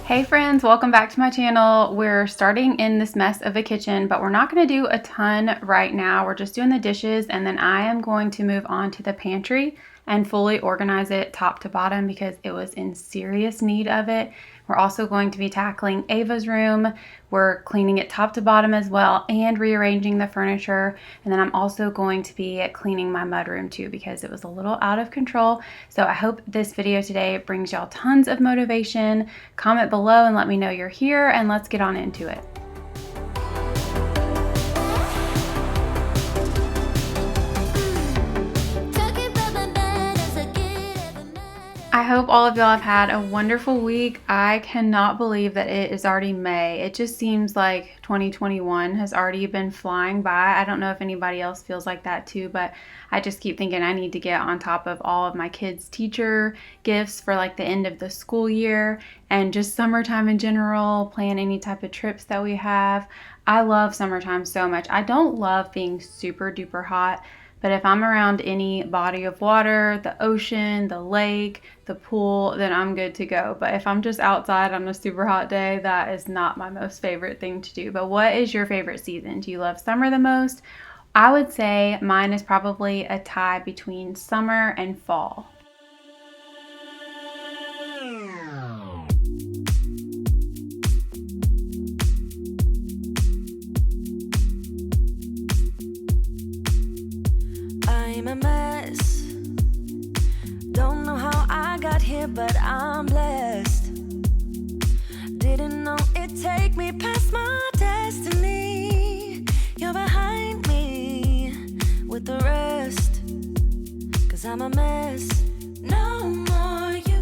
Hey friends, welcome back to my channel. We're starting in this mess of a kitchen, but we're not going to do a ton right now. We're just doing the dishes, and then I am going to move on to the pantry and fully organize it top to bottom because it was in serious need of it. We're also going to be tackling Ava's room. We're cleaning it top to bottom as well and rearranging the furniture. And then I'm also going to be cleaning my mudroom too because it was a little out of control. So I hope this video today brings y'all tons of motivation. Comment below and let me know you're here, and let's get on into it. I hope all of y'all have had a wonderful week. I cannot believe that it is already May. It just seems like 2021 has already been flying by. I don't know if anybody else feels like that too, but I just keep thinking I need to get on top of all of my kids' teacher gifts for like the end of the school year and just summertime in general, plan any type of trips that we have. I love summertime so much. I don't love being super duper hot. But if I'm around any body of water, the ocean, the lake, the pool, then I'm good to go. But if I'm just outside on a super hot day, that is not my most favorite thing to do. But what is your favorite season? Do you love summer the most? I would say mine is probably a tie between summer and fall. I'm a mess. Don't know how I got here, but I'm blessed. Didn't know it'd take me past my destiny. You're behind me with the rest, 'cause I'm a mess. No more you.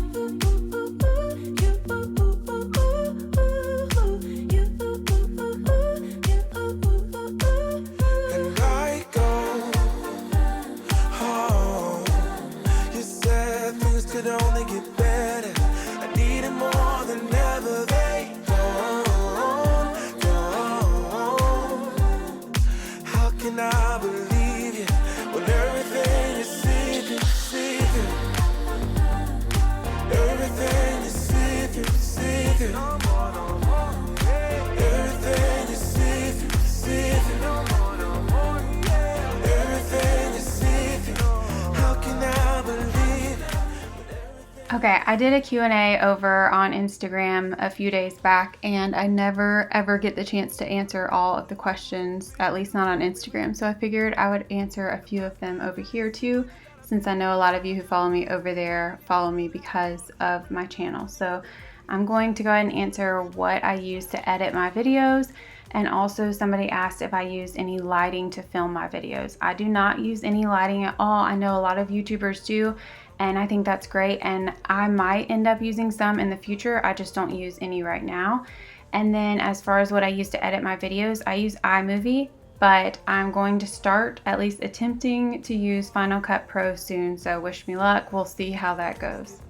Okay, I did a Q&A over on Instagram a few days back, and I never ever get the chance to answer all of the questions, at least not on Instagram. So I figured I would answer a few of them over here too, since I know a lot of you who follow me over there follow me because of my channel. So I'm going to go ahead and answer what I use to edit my videos. And also somebody asked if I use any lighting to film my videos. I do not use any lighting at all. I know a lot of YouTubers do, and I think that's great. And I might end up using some in the future. I just don't use any right now. And then as far as what I use to edit my videos, I use iMovie, but I'm going to start at least attempting to use Final Cut Pro soon. So wish me luck. We'll see how that goes.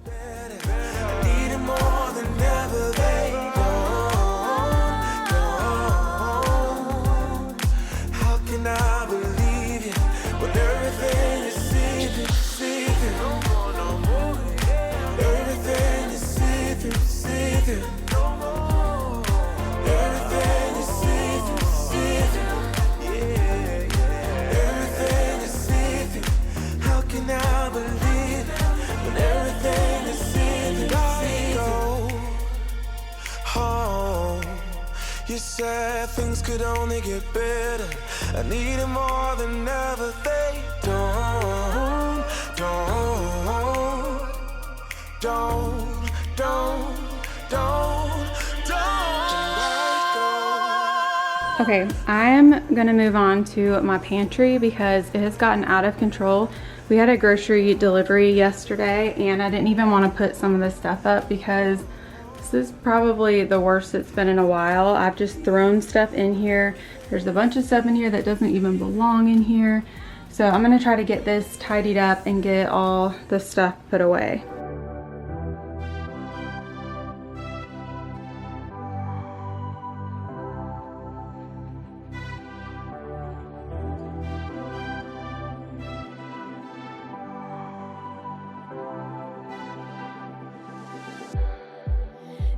You said things could only get better. I need it more than ever. They don't. Okay, I am gonna move on to my pantry because it has gotten out of control. We had a grocery delivery yesterday, and I didn't even want to put some of this stuff up because this is probably the worst it's been in a while. I've just thrown stuff in here. There's a bunch of stuff in here that doesn't even belong in here. So I'm gonna try to get this tidied up and get all the stuff put away.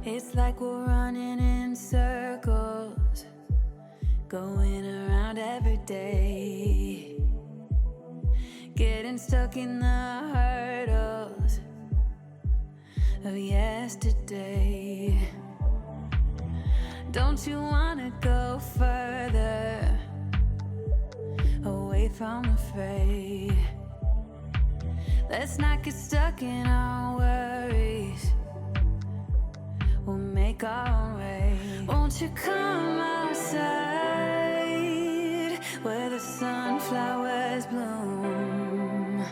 It's like we're running in circles, going around every day, getting stuck in the hurdles of yesterday. Don't you wanna go further away from the fray? Let's not get stuck in our worries, we'll make our own way. Won't you come outside where the sunflowers bloom?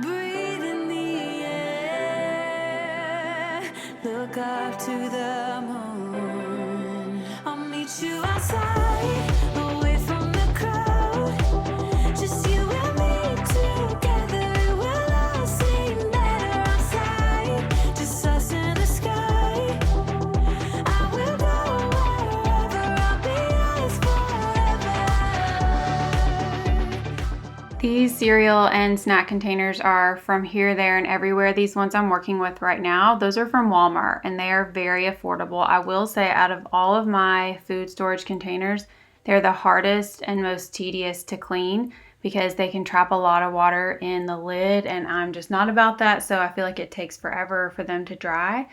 Breathe in the air, look up to the moon. I'll meet you outside, away from the crowd, just you and me together. It will all seem better outside, just us in the sky. I will go wherever, I'll be yours forever. These cereal and snack containers are from Here, There, and Everywhere. These ones I'm working with right now, those are from Walmart, and they are very affordable. I will say, out of all of my food storage containers, they're the hardest and most tedious to clean because they can trap a lot of water in the lid, and I'm just not about that, so I feel like it takes forever for them to dry.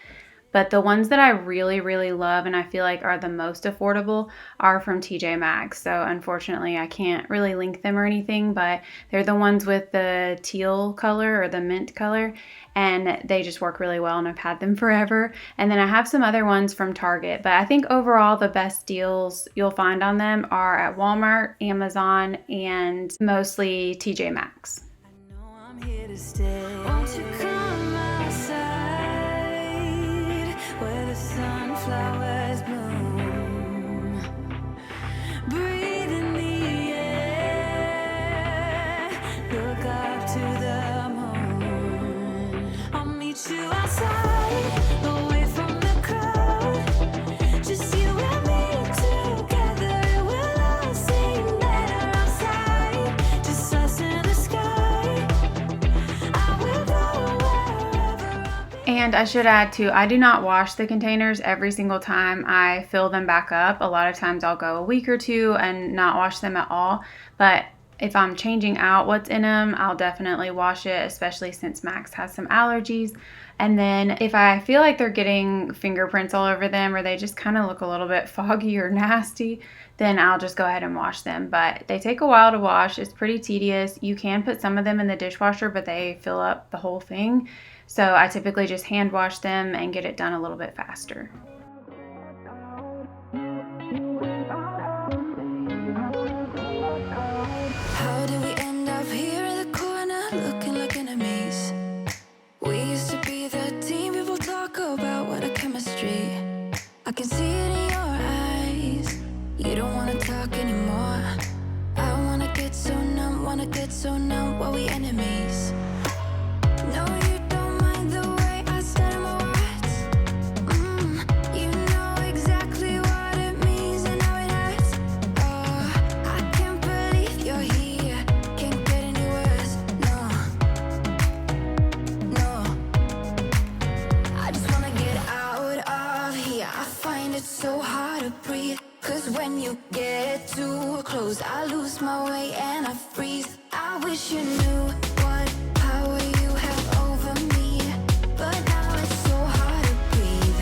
But the ones that I really, really love and I feel like are the most affordable are from TJ Maxx. So unfortunately, I can't really link them or anything, but they're the ones with the teal color or the mint color, and they just work really well, and I've had them forever. And then I have some other ones from Target, but I think overall the best deals you'll find on them are at Walmart, Amazon, and mostly TJ Maxx. I know I'm here to stay. Won't you come outside where the sunflowers bloom? Breathe in the air, look up to the moon. I'll meet you outside, away from the crowd, just you and me together. It will all seem better outside, just us in the sky. I will go wherever I'll be. And I should add too, I do not wash the containers every single time I fill them back up. A lot of times I'll go a week or two and not wash them at all. But if I'm changing out what's in them, I'll definitely wash it, especially since Max has some allergies. And then if I feel like they're getting fingerprints all over them or they just kind of look a little bit foggy or nasty, then I'll just go ahead and wash them. But they take a while to wash. It's pretty tedious. You can put some of them in the dishwasher, but they fill up the whole thing. So I typically just hand wash them and get it done a little bit faster. How did we end up here in the corner looking like enemies? We used to be the team people talk about, what a chemistry. I can see it in your eyes. You don't wanna talk anymore. I wanna get so numb, while we enemies. No, you don't mind the way I stutter my words. You know exactly what it means and how it hurts. Oh, I can't believe you're here. Can't get any worse. No. I just wanna get out of here. I find it so hard to breathe. 'Cause when you get too close, I lose my way and I freeze. I wish you knew what power you have over me, but now it's so hard to breathe.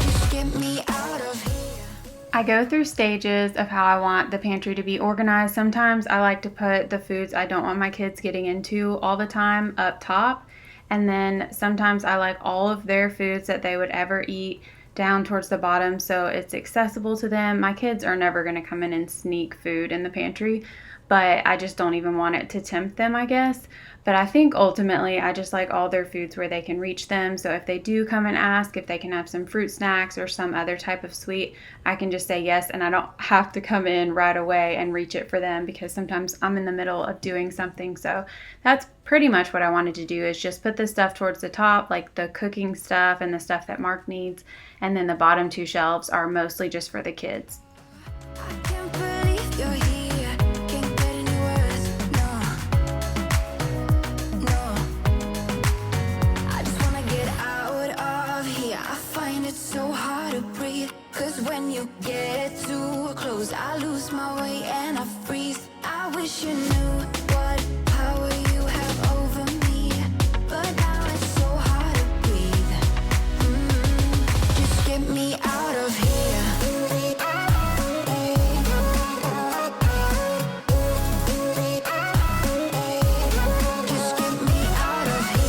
Just get me out of here. I go through stages of how I want the pantry to be organized. Sometimes I like to put the foods I don't want my kids getting into all the time up top. And then sometimes I like all of their foods that they would ever eat down towards the bottom so it's accessible to them. My kids are never going to come in and sneak food in the pantry, but I just don't even want it to tempt them, I guess. But I think ultimately I just like all their foods where they can reach them. So if they do come and ask if they can have some fruit snacks or some other type of sweet, I can just say yes, and I don't have to come in right away and reach it for them because sometimes I'm in the middle of doing something. So that's pretty much what I wanted to do, is just put the stuff towards the top, like the cooking stuff and the stuff that Mark needs, and then the bottom two shelves are mostly just for the kids. I can't believe you're here. Can't get any worse. No. I just wanna get out of it's so hard to breathe. Cause when you get too close, I lose my way and I freeze. I wish you knew what power you have over me, but now it's so hard to breathe. Just get me out of here. Just get me out of here.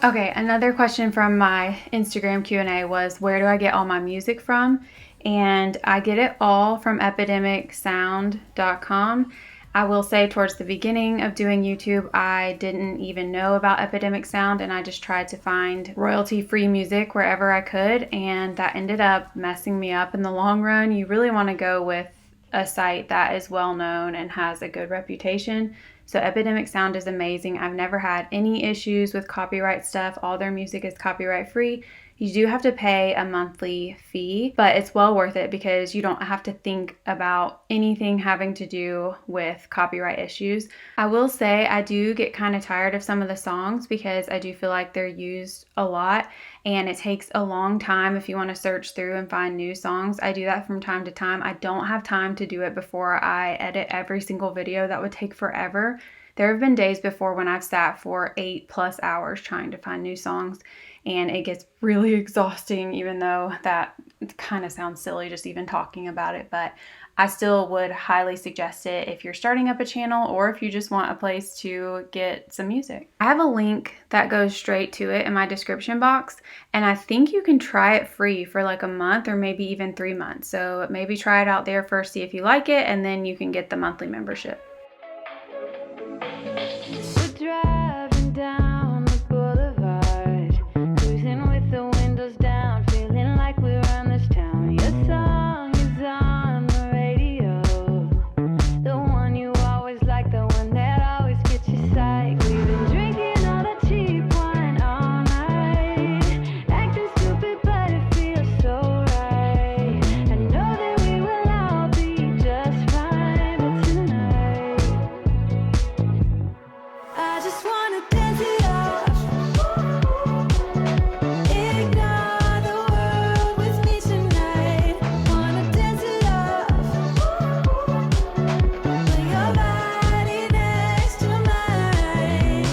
Okay, another question from my Instagram Q&A was, where do I get all my music from? And I get it all from epidemicsound.com. I will say towards the beginning of doing YouTube, I didn't even know about Epidemic Sound, and I just tried to find royalty-free music wherever I could, and that ended up messing me up in the long run. You really want to go with a site that is well known and has a good reputation. So Epidemic Sound is amazing. I've never had any issues with copyright stuff. All their music is copyright free. You do have to pay a monthly fee, but it's well worth it because you don't have to think about anything having to do with copyright issues. I will say I do get kind of tired of some of the songs because I do feel like they're used a lot and it takes a long time if you want to search through and find new songs. I do that from time to time. I don't have time to do it before I edit every single video. That would take forever. There have been days before when I've sat for 8+ hours trying to find new songs, and it gets really exhausting, even though that kind of sounds silly just even talking about it, but I still would highly suggest it if you're starting up a channel or if you just want a place to get some music. I have a link that goes straight to it in my description box, and I think you can try it free for like a month or maybe even 3 months. So maybe try it out there first, see if you like it, and then you can get the monthly membership. Driving down the boulevard, cruising with the windows down, feeling like we run this town. Your song is on the radio, the one you always like, the one that always gets you psyched. We've been drinking all the cheap wine all night, acting stupid but it feels so right. I know that we will all be just fine, but tonight I just wanna dance it off. Ignore the world with me tonight. Wanna dance it off. Put your body next to mine.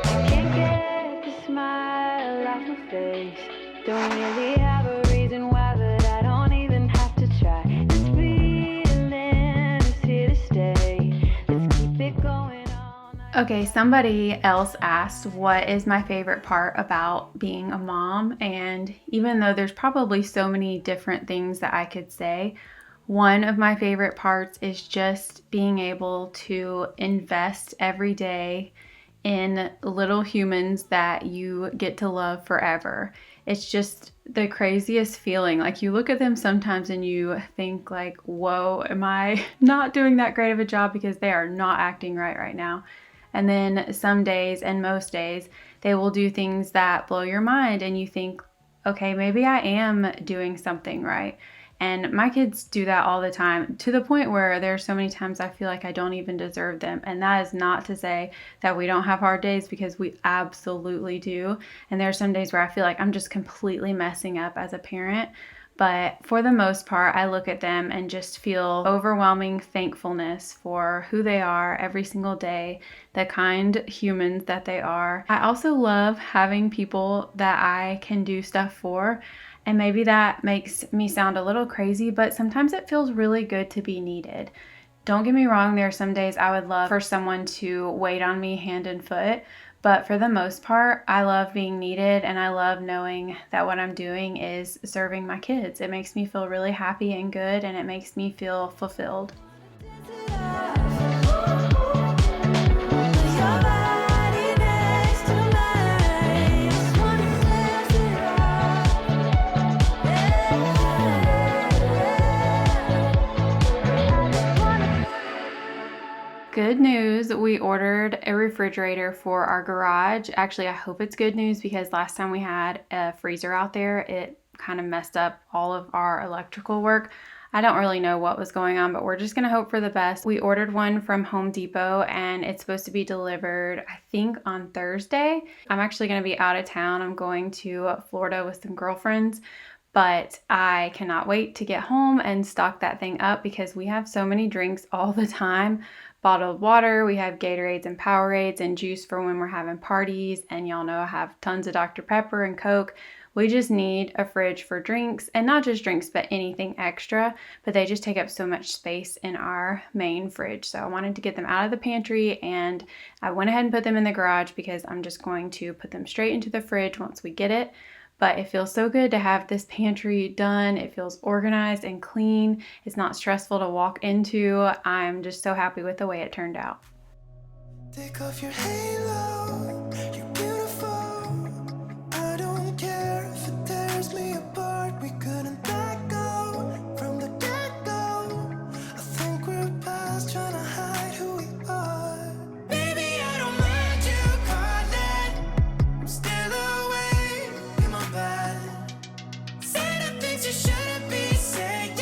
I can't get the smile off my face. Don't really have a reason why, but I don't even have to try. This feeling is here to stay. Let's keep it going all night. Okay, somebody else asked what is my favorite part about being a mom, and even though there's probably so many different things that I could say, one of my favorite parts is just being able to invest every day in little humans that you get to love forever. It's just the craziest feeling. Like, you look at them sometimes and you think like, whoa, am I not doing that great of a job because they are not acting right now. And then some days, and most days, they will do things that blow your mind and you think, okay, maybe I am doing something right. And my kids do that all the time, to the point where there are so many times I feel like I don't even deserve them. And that is not to say that we don't have hard days, because we absolutely do. And there are some days where I feel like I'm just completely messing up as a parent. But for the most part, I look at them and just feel overwhelming thankfulness for who they are every single day, the kind humans that they are. I also love having people that I can do stuff for. And maybe that makes me sound a little crazy, but sometimes it feels really good to be needed. Don't get me wrong, there are some days I would love for someone to wait on me hand and foot, but for the most part, I love being needed, and I love knowing that what I'm doing is serving my kids. It makes me feel really happy and good, and it makes me feel fulfilled. Good news, we ordered a refrigerator for our garage. Actually, I hope it's good news, because last time we had a freezer out there, it kind of messed up all of our electrical work. I don't really know what was going on, but we're just going to hope for the best. We ordered one from Home Depot and it's supposed to be delivered, I think, on Thursday. I'm actually going to be out of town. I'm going to Florida with some girlfriends, but I cannot wait to get home and stock that thing up because we have so many drinks all the time. Bottled water, we have Gatorades and Powerades and juice for when we're having parties, and y'all know I have tons of Dr. Pepper and Coke. We just need a fridge for drinks, and not just drinks, but anything extra, but they just take up so much space in our main fridge. So I wanted to get them out of the pantry, and I went ahead and put them in the garage because I'm just going to put them straight into the fridge once we get it. But it feels so good to have this pantry done. It feels organized and clean. It's not stressful to walk into. I'm just so happy with the way it turned out. Take off your halo, you're beautiful. I don't care if it tears me apart. We couldn't let go from the get-go. I think we're past trying to hide who we are. Baby, I don't mind you calling. I'm still awake in my bed. Say the things you shouldn't be saying.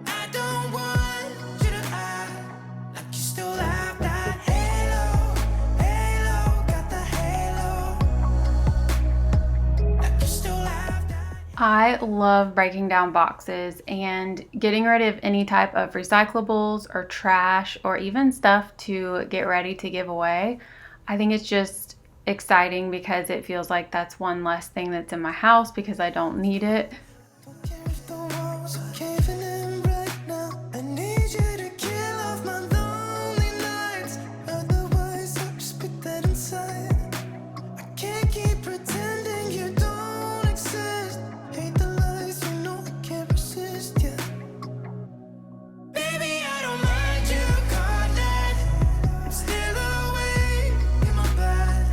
I don't want you to act like you still have that halo. Halo, got the halo. Like you still have that. I love breaking down boxes and getting rid of any type of recyclables or trash or even stuff to get ready to give away. I think it's just exciting because it feels like that's one less thing that's in my house because I don't need it. Don't care if the walls are caving in right now. I need you to kill off my lonely nights. Otherwise, I'll just put that inside. I can't keep pretending you don't exist. Hate the lies, you know I can't resist, yeah. Baby, I don't mind you calling. I'm still awake in my bed.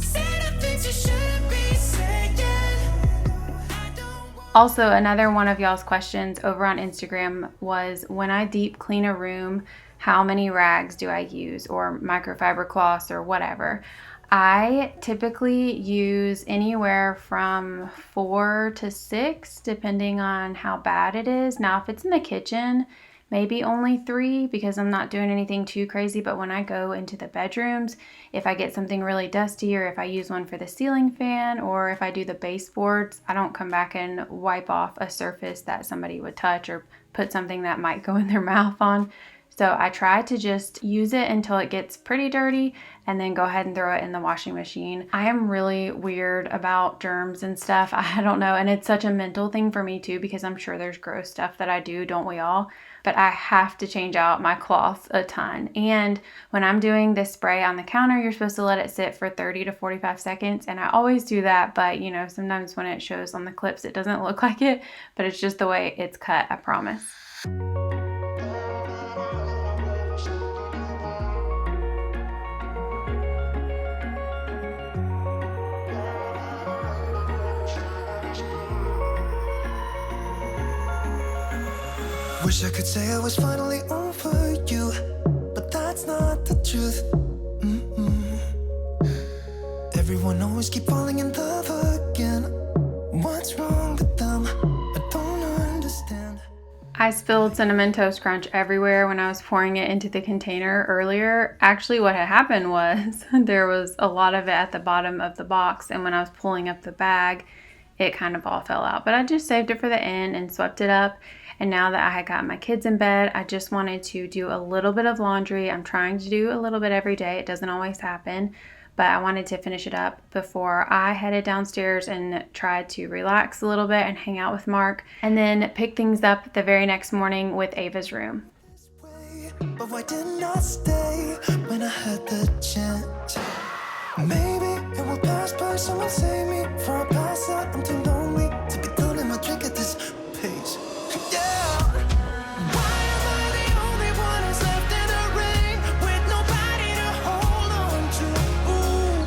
Say the things you shouldn't be saying. I don't want. Also, another one of y'all's questions over on Instagram was, when I deep clean a room, how many rags do I use, or microfiber cloths or whatever? I typically use anywhere from 4 to 6 depending on how bad it is. Now, if it's in the kitchen, maybe only 3 because I'm not doing anything too crazy. But when I go into the bedrooms, if I get something really dusty, or if I use one for the ceiling fan, or if I do the baseboards, I don't come back and wipe off a surface that somebody would touch or put something that might go in their mouth on. So I try to just use it until it gets pretty dirty and then go ahead and throw it in the washing machine. I am really weird about germs and stuff. I don't know. And it's such a mental thing for me too, because I'm sure there's gross stuff that I do, don't we all? But I have to change out my cloths a ton. And when I'm doing this spray on the counter, you're supposed to let it sit for 30 to 45 seconds. And I always do that. But you know, sometimes when it shows on the clips, it doesn't look like it, but it's just the way it's cut, I promise. Wish I could say I was finally over you, but that's not the truth. Everyone always keep falling in love again. What's wrong with them? I don't understand. I spilled Cinnamon Toast Crunch everywhere when I was pouring it into the container earlier. Actually, what had happened was there was a lot of it at the bottom of the box, and when I was pulling up the bag, it kind of all fell out. But I just saved it for the end and swept it up. And now that I had got my kids in bed, I just wanted to do a little bit of laundry. I'm trying to do a little bit every day. It doesn't always happen, but I wanted to finish it up before I headed downstairs and tried to relax a little bit and hang out with Mark, and then pick things up the very next morning with Ava's room. But why didn't I stay when I had the chance? Maybe it will pass by, someone save me for a pass out. I'm too lonely to be done in my drink at this pace. Yeah. Why am I the only one who's left in the ring with nobody to hold on to? Ooh.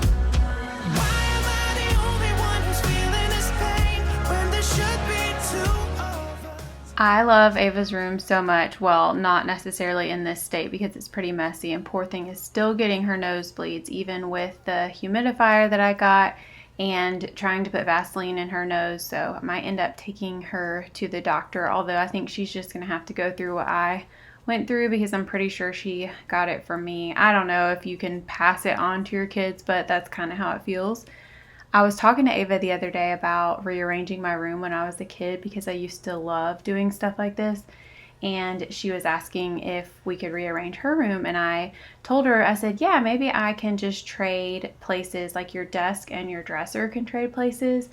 Why am I the only one who's feeling this pain when there should be two of us? I love Ava's room so much. Well, not necessarily in this state because it's pretty messy, and poor thing is still getting her nosebleeds even with the humidifier that I got and trying to put Vaseline in her nose, so I might end up taking her to the doctor, although I think she's just going to have to go through what I went through because I'm pretty sure she got it from me. I don't know if you can pass it on to your kids, but that's kind of how it feels. I was talking to Ava the other day about rearranging my room when I was a kid because I used to love doing stuff like this. And she was asking if we could rearrange her room. And I told her, I said, yeah, maybe I can just trade places, like your desk and your dresser can trade places.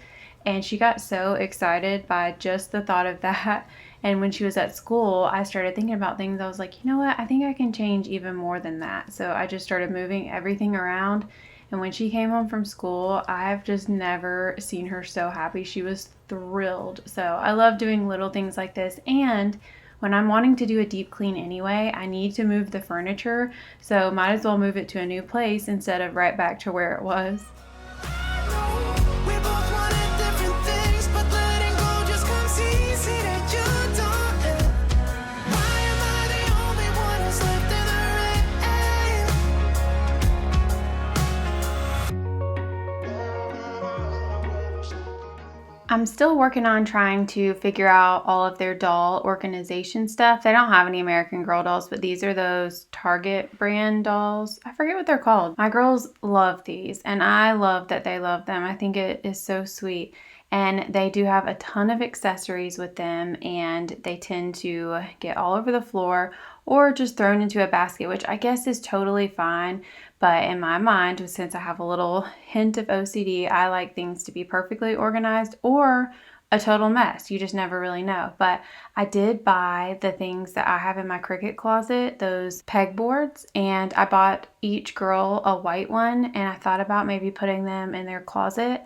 And she got so excited by just the thought of that. And when she was at school, I started thinking about things. I was like, you know what? I think I can change even more than that. So I just started moving everything around. And when she came home from school, I've just never seen her so happy. She was thrilled. So I love doing little things like this. And when I'm wanting to do a deep clean anyway, I need to move the furniture, so might as well move it to a new place instead of right back to where it was. We both wanted different things, but letting go just comes easy that you don't. Why am I the only one who's left in I'm still working on trying to figure out all of their doll organization stuff. They don't have any American Girl dolls, but these are those Target brand dolls. I forget what they're called. My girls love these, and I love that they love them. I think it is so sweet. And they do have a ton of accessories with them, and they tend to get all over the floor or just thrown into a basket, which I guess is totally fine. But in my mind, since I have a little hint of OCD, I like things to be perfectly organized or a total mess. You just never really know. But I did buy the things that I have in my Cricut closet, those pegboards, and I bought each girl a white one, and I thought about maybe putting them in their closet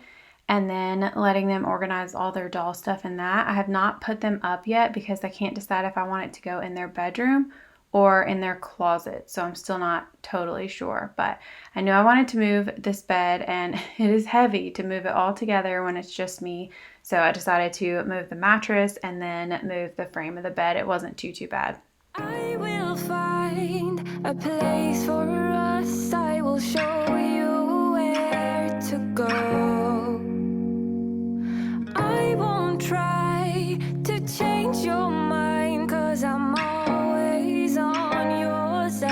and then letting them organize all their doll stuff in that. I have not put them up yet because I can't decide if I want it to go in their bedroom or in their closet, so I'm still not totally sure. But I knew I wanted to move this bed, and it is heavy to move it all together when it's just me, so I decided to move the mattress and then move the frame of the bed. It wasn't too bad. I will find a place for us. I will show you where to go. I won't try to change your mind, 'cause I'm always on your side.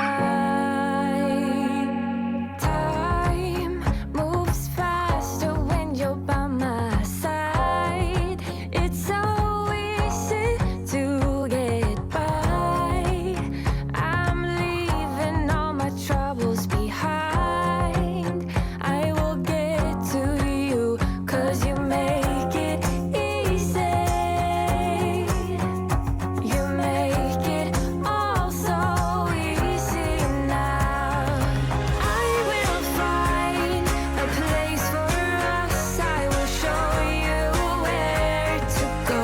Time moves faster when you're by my side. It's so easy to get by. I'm leaving all my troubles behind. I will get to you, 'cause you make it easy. You make it all so easy now. I will find a place for us. I will show you where to go.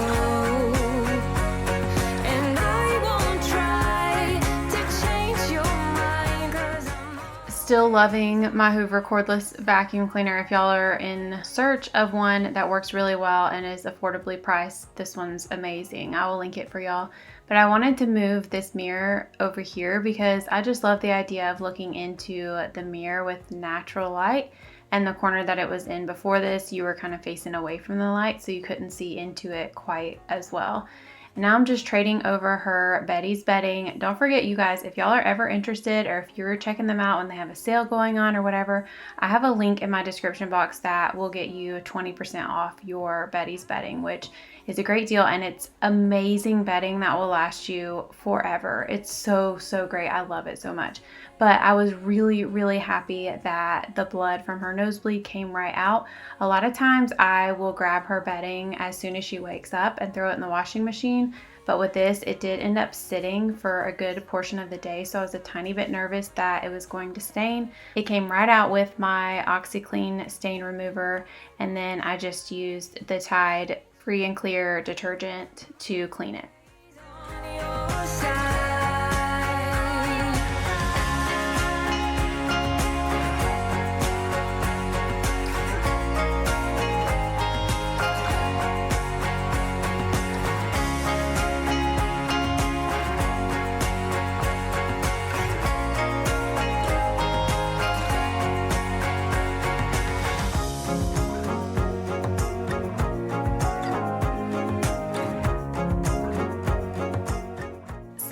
And I won't try to change your mind, 'cause I'm Still loving my Hoover cordless vacuum cleaner. If y'all are in search of one that works really well and is affordably priced, this one's amazing. I will link it for y'all. But I wanted to move this mirror over here because I just love the idea of looking into the mirror with natural light. And the corner that it was in before this, you were kind of facing away from the light, so you couldn't see into it quite as well. Now I'm just trading over her Betty's bedding. Don't forget, you guys, if y'all are ever interested or if you're checking them out when they have a sale going on or whatever, I have a link in my description box that will get you 20% off your Betty's bedding, which is a great deal, and it's amazing bedding that will last you forever. It's so great. I love it so much. But I was really happy that the blood from her nosebleed came right out. A lot of times I will grab her bedding as soon as she wakes up and throw it in the washing machine. But with this, it did end up sitting for a good portion of the day, so I was a tiny bit nervous that it was going to stain. It came right out with my OxiClean stain remover, and then I just used the Tide Free and Clear detergent to clean it. on your side.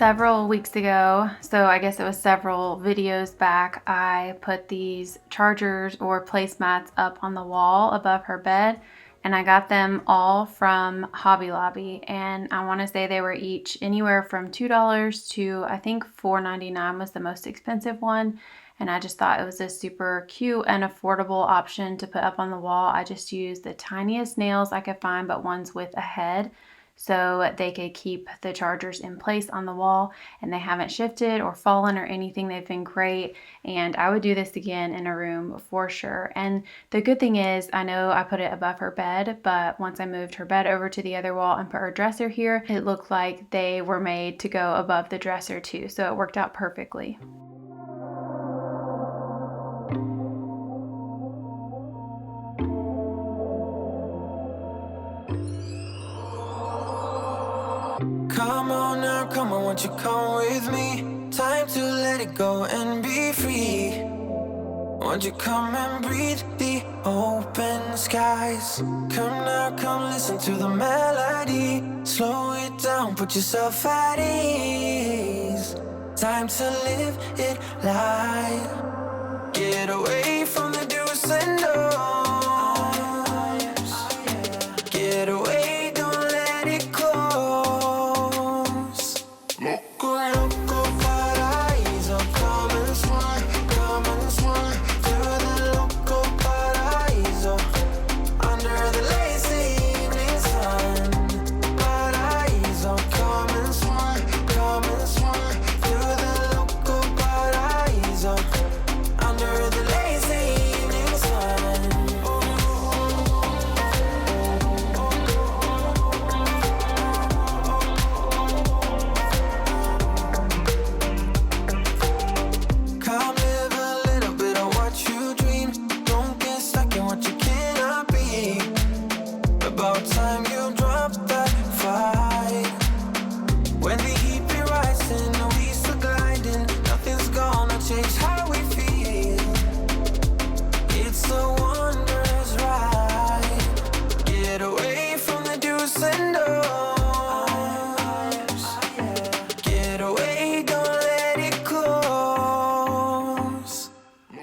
several weeks ago, so I guess it was several videos back, I put these chargers or placemats up on the wall above her bed, and I got them all from Hobby Lobby, and I want to say they were each anywhere from $2 to I think $4.99 was the most expensive one. And I just thought it was a super cute and affordable option to put up on the wall. I just used the tiniest nails I could find, but ones with a head, so they could keep the chargers in place on the wall, and they haven't shifted or fallen or anything. They've been great, and I would do this again in a room for sure. And the good thing is, I know I put it above her bed, but once I moved her bed over to the other wall and put her dresser here, it looked like they were made to go above the dresser too, so it worked out perfectly. Come on now, come on, won't you come with me? Time to let it go and be free. Won't you come and breathe the open skies? Come now, come listen to the melody. Slow it down, put yourself at ease. Time to live it light. Get away from the do's and don'ts. Get away, don't let it close. Loco, loco, paraíso. Come and swim to the loco paraíso. Under the lazy evening sun. Paraíso, come and swim to the loco paraíso. Under the lazy evening sun. Come live a little bit of what you dream. Don't get stuck in what you cannot be. About time you drop that fight. When the heat be rising, we still gliding. Nothing's gonna change how we feel. It's a wondrous ride. Get away from the do's and don'ts. Get away, don't let it close.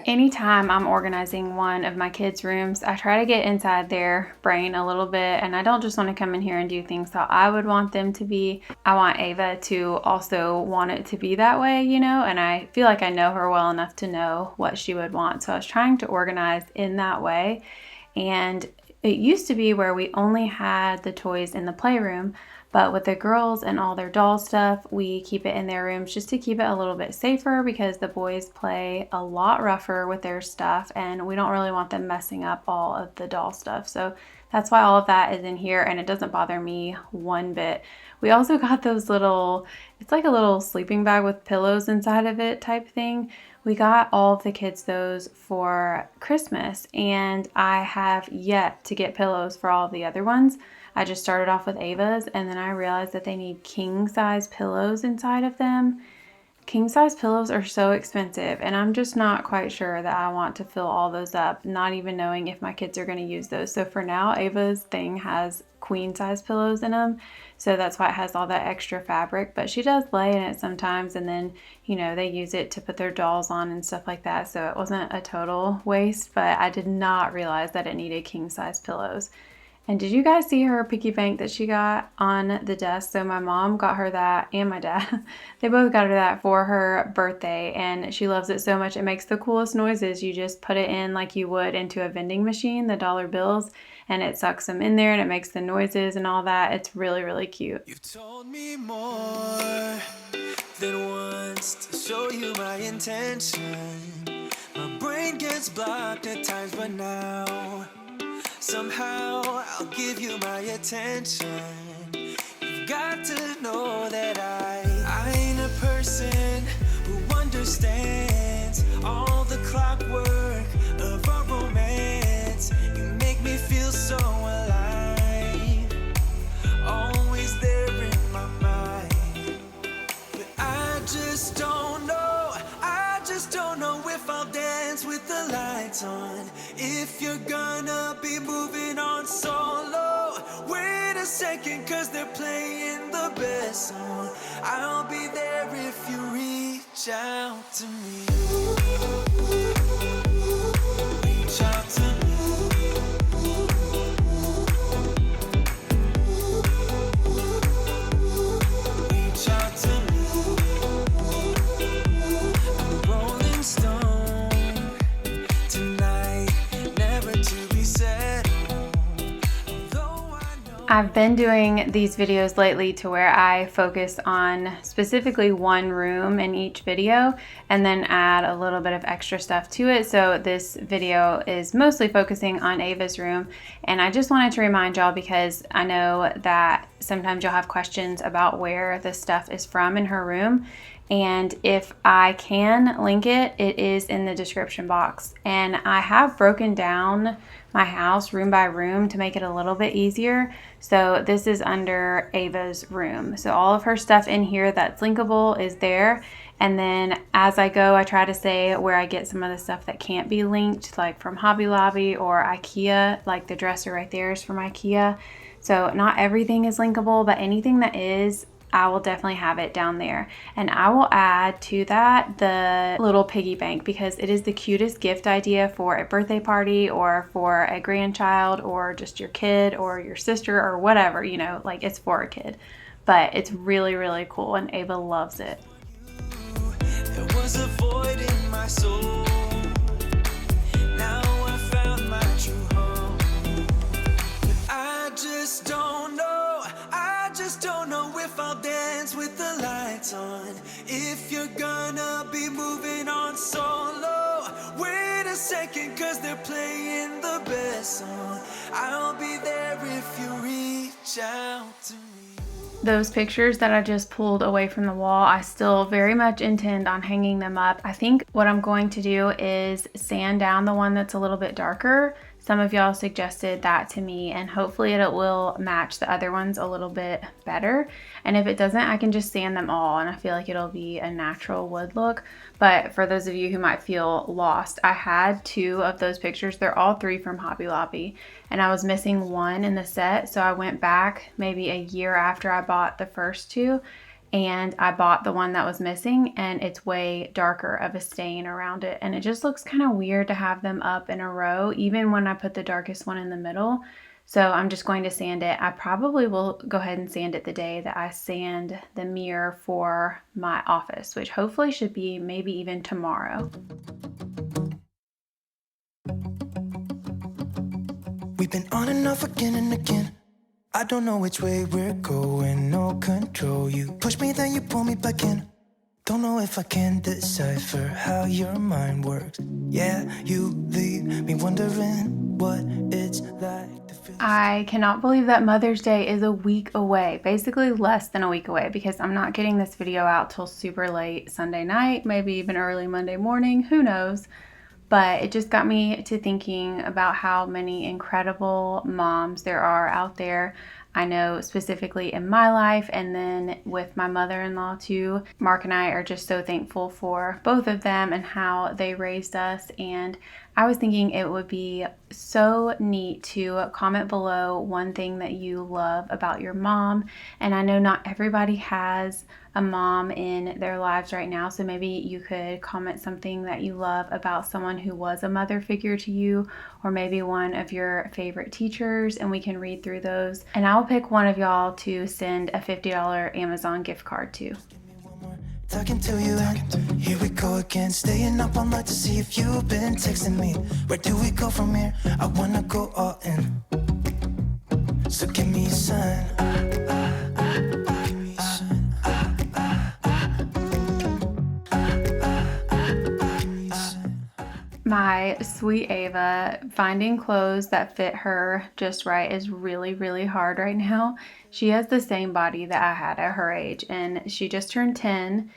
Anytime I'm organizing one of my kids' rooms, I try to get inside their brain a little bit, and I don't just want to come in here and do things how I would want them to be. I want Ava to also want it to be that way, you know, and I feel like I know her well enough to know what she would want. So I was trying to organize in that way, and it used to be where we only had the toys in the playroom, but with the girls and all their doll stuff, we keep it in their rooms just to keep it a little bit safer, because the boys play a lot rougher with their stuff and we don't really want them messing up all of the doll stuff. So that's why all of that is in here, and it doesn't bother me one bit. We also got those little, it's like a little sleeping bag with pillows inside of it type thing. We got all of the kids those for Christmas, and I have yet to get pillows for all of the other ones. I just started off with Ava's, and then I realized that they need king size pillows inside of them. King size pillows are so expensive, and I'm just not quite sure that I want to fill all those up, not even knowing if my kids are going to use those. So for now, Ava's thing has queen size pillows in them, so that's why it has all that extra fabric. But she does lay in it sometimes, and then, you know, they use it to put their dolls on and stuff like that, so it wasn't a total waste. But I did not realize that it needed king size pillows. And did you guys see her piggy bank that she got on the desk? So my mom got her that, and my dad. They both got her that for her birthday, and she loves it so much. It makes the coolest noises. You just put it in like you would into a vending machine, the dollar bills, and it sucks them in there and it makes the noises and all that. It's really, really cute. You've told me more than once to show you my intention. My brain gets blocked at times, but now somehow I'll give you my attention. You've got to know that I ain't a person who understands all the clockwork of our romance. You make me feel so alive, always there in my mind. But I just don't know if I'll dance with the lights on. If you're gonna be moving on solo, where does second, cause they're playing the best song. I'll be there if you reach out to me. Reach out to me. Reach out to me. I'm a rolling stone tonight, never to be set. I've been doing these videos lately to where I focus on specifically one room in each video and then add a little bit of extra stuff to it. So this video is mostly focusing on Ava's room, and I just wanted to remind y'all because I know that sometimes you'll have questions about where the stuff is from in her room. And if I can link it, it is in the description box. And I have broken down my house room by room to make it a little bit easier. So this is under Ava's room. So all of her stuff in here that's linkable is there. And then as I go, I try to say where I get some of the stuff that can't be linked, like from Hobby Lobby or IKEA, like the dresser right there is from IKEA. So not everything is linkable, but anything that is, I will definitely have it down there. And I will add to that the little piggy bank because it is the cutest gift idea for a birthday party or for a grandchild or just your kid or your sister or whatever, you know, like it's for a kid. But it's really, really cool and Ava loves it. There was a void in my soul. Now I found my true home. But I just don't know. I just don't know if I'll dance with the lights on. If you're gonna be moving on solo. Wait a second, cause they're playing the best song. I'll be there if you reach out to me. Those pictures that I just pulled away from the wall, I still very much intend on hanging them up. I think what I'm going to do is sand down the one that's a little bit darker. Some of y'all suggested that to me, and hopefully it will match the other ones a little bit better. And if it doesn't, I can just sand them all, and I feel like it'll be a natural wood look. But for those of you who might feel lost, I had 2 of those pictures. They're all 3 from Hobby Lobby, and I was missing one in the set, so I went back maybe a year after I bought the first 2, and I bought the one that was missing, and it's way darker of a stain around it, and it just looks kind of weird to have them up in a row even when I put the darkest one in the middle. So I'm just going to sand it. I probably will go ahead and sand it the day that I sand the mirror for my office, which hopefully should be maybe even tomorrow. We've been on and off again and again. I don't know which way we're going, no control. You push me, then you pull me back in. Don't know if I can decipher how your mind works. Yeah, you leave me wondering what it's like to feel. I cannot believe that Mother's Day is a week away, basically less than a week away, because I'm not getting this video out till super late Sunday night, maybe even early Monday morning, who knows. But it just got me to thinking about how many incredible moms there are out there. I know specifically in my life and then with my mother-in-law too. Mark and I are just so thankful for both of them and how they raised us. And I was thinking it would be so neat to comment below one thing that you love about your mom. And I know not everybody has a mom in their lives right now, so maybe you could comment something that you love about someone who was a mother figure to you, or maybe one of your favorite teachers, and we can read through those. And I'll pick one of y'all to send a $50 Amazon gift card to. Talking to you, and here we go again. Staying up all night to see if you've been texting me. Where do we go from here? I wanna go all in. So give me a sign. Give me a sign. My sweet Ava, finding clothes that fit her just right is really, really hard right now. She has the same body that I had at her age, and she just turned 10,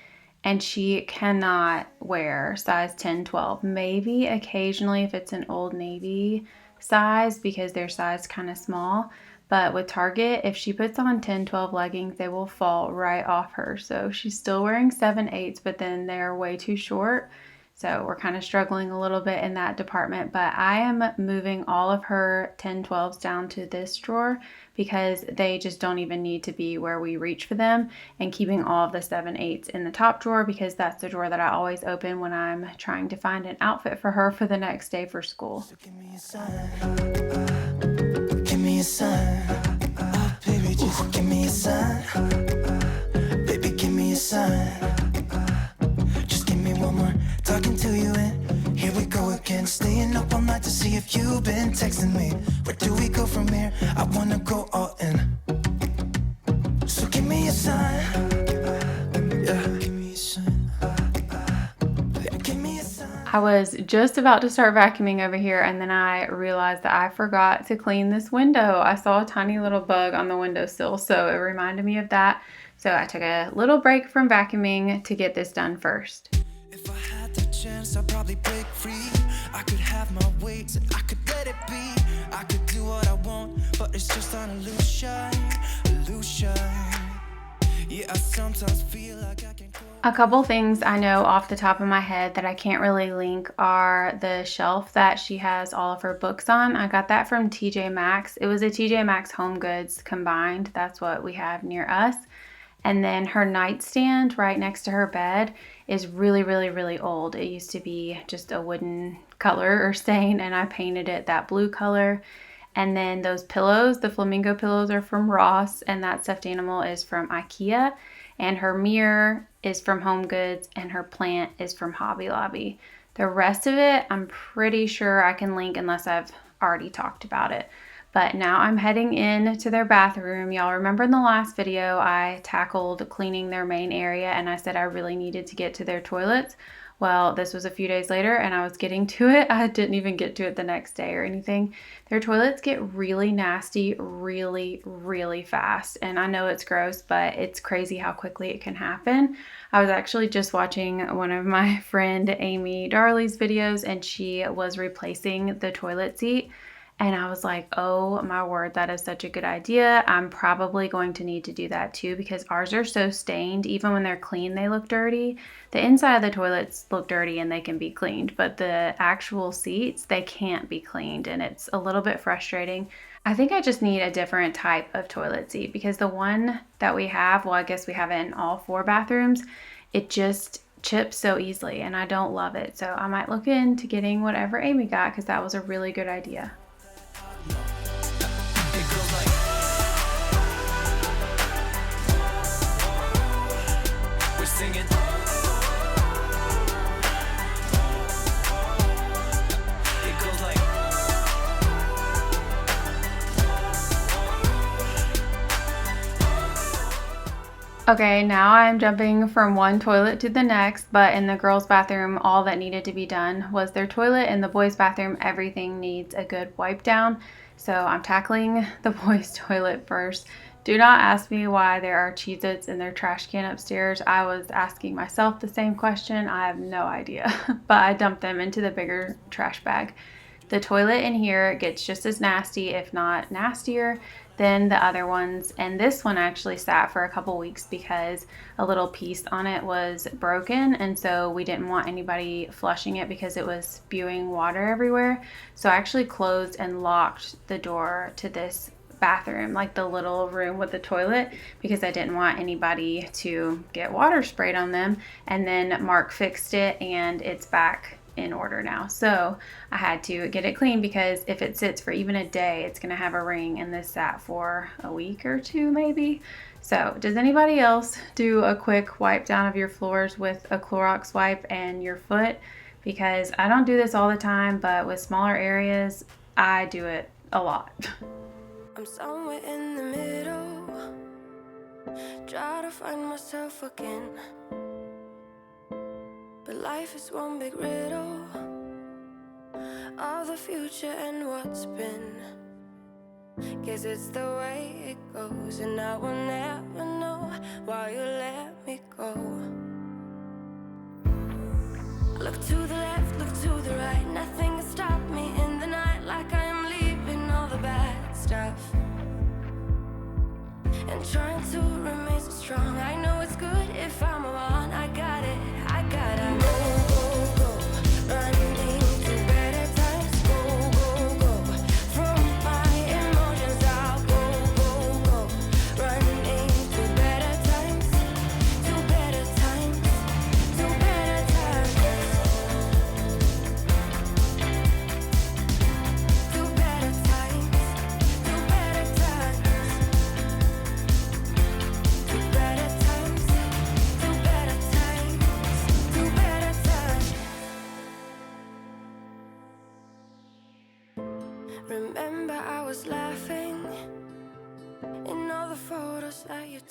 and she cannot wear size 10, 12. Maybe occasionally if it's an Old Navy size because their size kind of small. But with Target, if she puts on 10, 12 leggings, they will fall right off her. So she's still wearing 7/8, but then they're way too short. So we're kind of struggling a little bit in that department, but I am moving all of her 1012s down to this drawer because they just don't even need to be where we reach for them, and keeping all of the 7/8s in the top drawer because that's the drawer that I always open when I'm trying to find an outfit for her for the next day for school. So give me a sign. Give me a sign. Baby, just give me a sign. Baby, give me a sign. Just give me one more talking to you, and here we go again. Staying up all night to see if you've been texting me. Where do we go from here? I wanna go all in. So give me a sign. Yeah, give me a sign. Give me a sign. I was just about to start vacuuming over here, and then I realized that I forgot to clean this window. I saw a tiny little bug on the windowsill, so it reminded me of that. So I took a little break from vacuuming to get this done first. If I had the chance, I'd probably break free. I could have my ways, I could let it be. I could do what I want, but it's just an illusion. Yeah, I sometimes feel like I can go. A couple things I know off the top of my head that I can't really link are the shelf that she has all of her books on. I got that from TJ Maxx. It was a TJ Maxx Home Goods combined. That's what we have near us. And then her nightstand right next to her bed is really, really, really old. It used to be just a wooden color or stain, and I painted it that blue color. And then those pillows, the flamingo pillows, are from Ross, and that stuffed animal is from IKEA. And her mirror is from Home Goods, and her plant is from Hobby Lobby. The rest of it, I'm pretty sure I can link unless I've already talked about it. But now I'm heading in to their bathroom. Y'all remember in the last video, I tackled cleaning their main area, and I said I really needed to get to their toilets. Well, this was a few days later, and I was getting to it. I didn't even get to it the next day or anything. Their toilets get really nasty really, really fast. And I know it's gross, but it's crazy how quickly it can happen. I was actually just watching one of my friend Amy Darley's videos, and she was replacing the toilet seat. And I was like, oh my word, that is such a good idea. I'm probably going to need to do that too because ours are so stained. Even when they're clean, they look dirty. The inside of the toilets look dirty and they can be cleaned, but the actual seats, they can't be cleaned, and it's a little bit frustrating. I think I just need a different type of toilet seat because the one that we have, well, I guess we have it in all 4 bathrooms, it just chips so easily and I don't love it. So I might look into getting whatever Amy got because that was a really good idea. Okay, now I'm jumping from one toilet to the next, but in the girls' bathroom, all that needed to be done was their toilet. In the boys' bathroom, everything needs a good wipe down. So I'm tackling the boys' toilet first. Do not ask me why there are Cheez-Its in their trash can upstairs. I was asking myself the same question. I have no idea, but I dumped them into the bigger trash bag. The toilet in here gets just as nasty, if not nastier, than the other ones, and this one actually sat for a couple weeks because a little piece on it was broken, and so we didn't want anybody flushing it because it was spewing water everywhere. So I actually closed and locked the door to this bathroom, like the little room with the toilet, because I didn't want anybody to get water sprayed on them. And then Mark fixed it and it's back in order now. So I had to get it clean because if it sits for even a day, it's gonna have a ring, and this sat for a week or 2 maybe. So does anybody else do a quick wipe down of your floors with a Clorox wipe and your foot? Because I don't do this all the time, but with smaller areas, I do it a lot. I'm somewhere in the middle, try to find myself again. But life is one big riddle of the future and what's been. Guess it's the way it goes, and I will never know why you let me go. Look to the left, look to the right, nothing can stop me in the night, like I am leaving all the bad stuff and trying to remain so strong. I know it's good if I'm alone. I got it, I gotta go, go, go.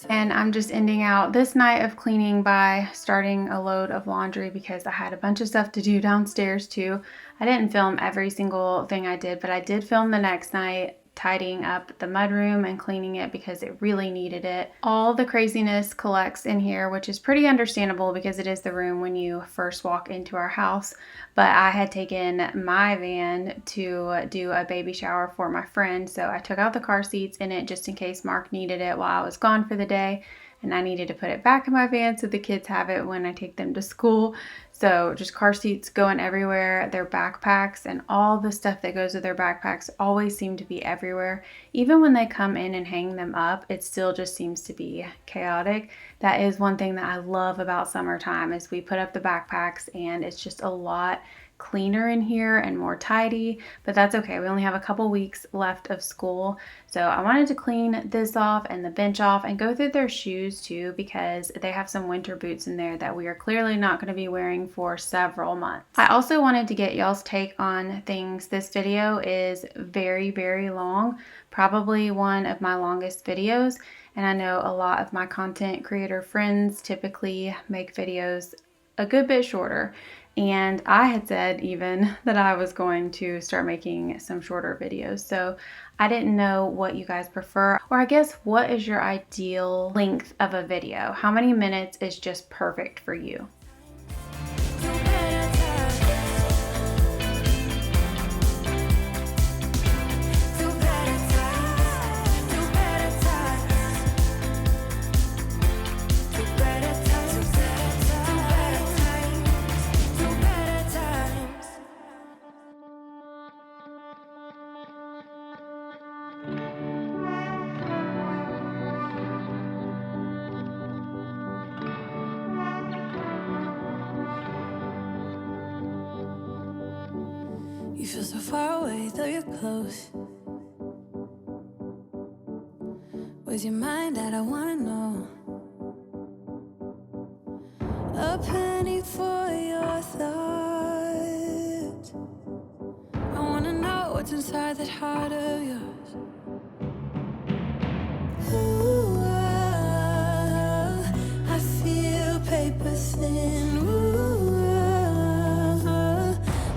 And I'm just ending out this night of cleaning by starting a load of laundry because I had a bunch of stuff to do downstairs too. I didn't film every single thing I did, but I did film the next night tidying up the mudroom and cleaning it because it really needed it. All the craziness collects in here, which is pretty understandable because it is the room when you first walk into our house. But I had taken my van to do a baby shower for my friend, so I took out the car seats in it just in case Mark needed it while I was gone for the day. And I needed to put it back in my van so the kids have it when I take them to school. So just car seats going everywhere, their backpacks and all the stuff that goes with their backpacks always seem to be everywhere. Even when they come in and hang them up, it still just seems to be chaotic. That is one thing that I love about summertime is we put up the backpacks and it's just a lot cleaner in here and more tidy, but that's okay. We only have a couple weeks left of school, so I wanted to clean this off and the bench off and go through their shoes too because they have some winter boots in there that we are clearly not going to be wearing for several months. I also wanted to get y'all's take on things. This video is very, very long, probably one of my longest videos, and I know a lot of my content creator friends typically make videos a good bit shorter. And I had said even that I was going to start making some shorter videos. So I didn't know what you guys prefer, or I guess what is your ideal length of a video? How many minutes is just perfect for you? You feel so far away, though you're close. Where's your mind at? I wanna know. A penny for your thoughts. I wanna know what's inside that heart of yours. Ooh, I feel paper thin. Ooh,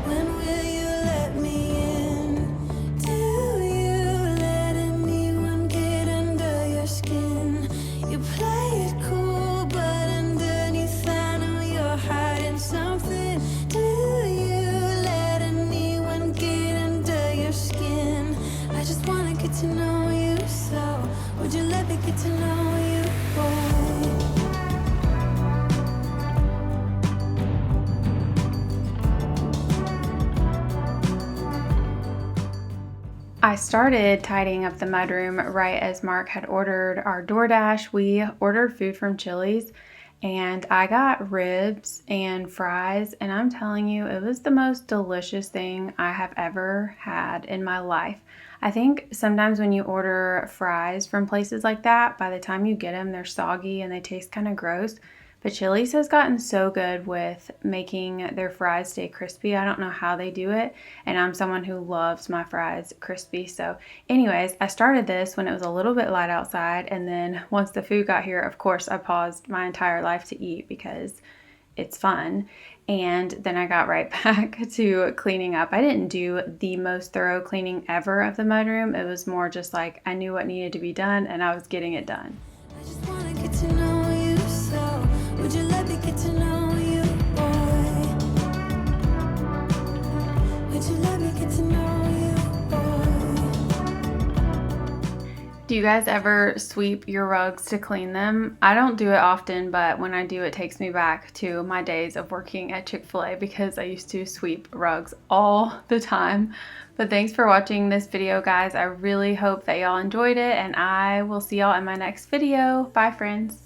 when will you let me in? Do you let anyone get under your skin? You play it cool, but underneath I know you're hiding something. Do you let anyone get under your skin? I just wanna get to know you, so would you let me get to know you, boy? I started tidying up the mudroom right as Mark had ordered our DoorDash. We ordered food from Chili's and I got ribs and fries, and I'm telling you, it was the most delicious thing I have ever had in my life. I think sometimes when you order fries from places like that, by the time you get them, they're soggy and they taste kind of gross. But Chili's has gotten so good with making their fries stay crispy. I don't know how they do it, and I'm someone who loves my fries crispy. So anyways, I started this when it was a little bit light outside, and then once the food got here, of course, I paused my entire life to eat because it's fun. And then I got right back to cleaning up. I didn't do the most thorough cleaning ever of the mudroom. It was more just like I knew what needed to be done and I was getting it done. I just wanna get to know you, so would you let me get to know you, boy? Would you let me get to know you, boy? Do you guys ever sweep your rugs to clean them? I don't do it often, but when I do, it takes me back to my days of working at Chick-fil-A because I used to sweep rugs all the time. But thanks for watching this video, guys. I really hope that y'all enjoyed it, and I will see y'all in my next video. Bye, friends.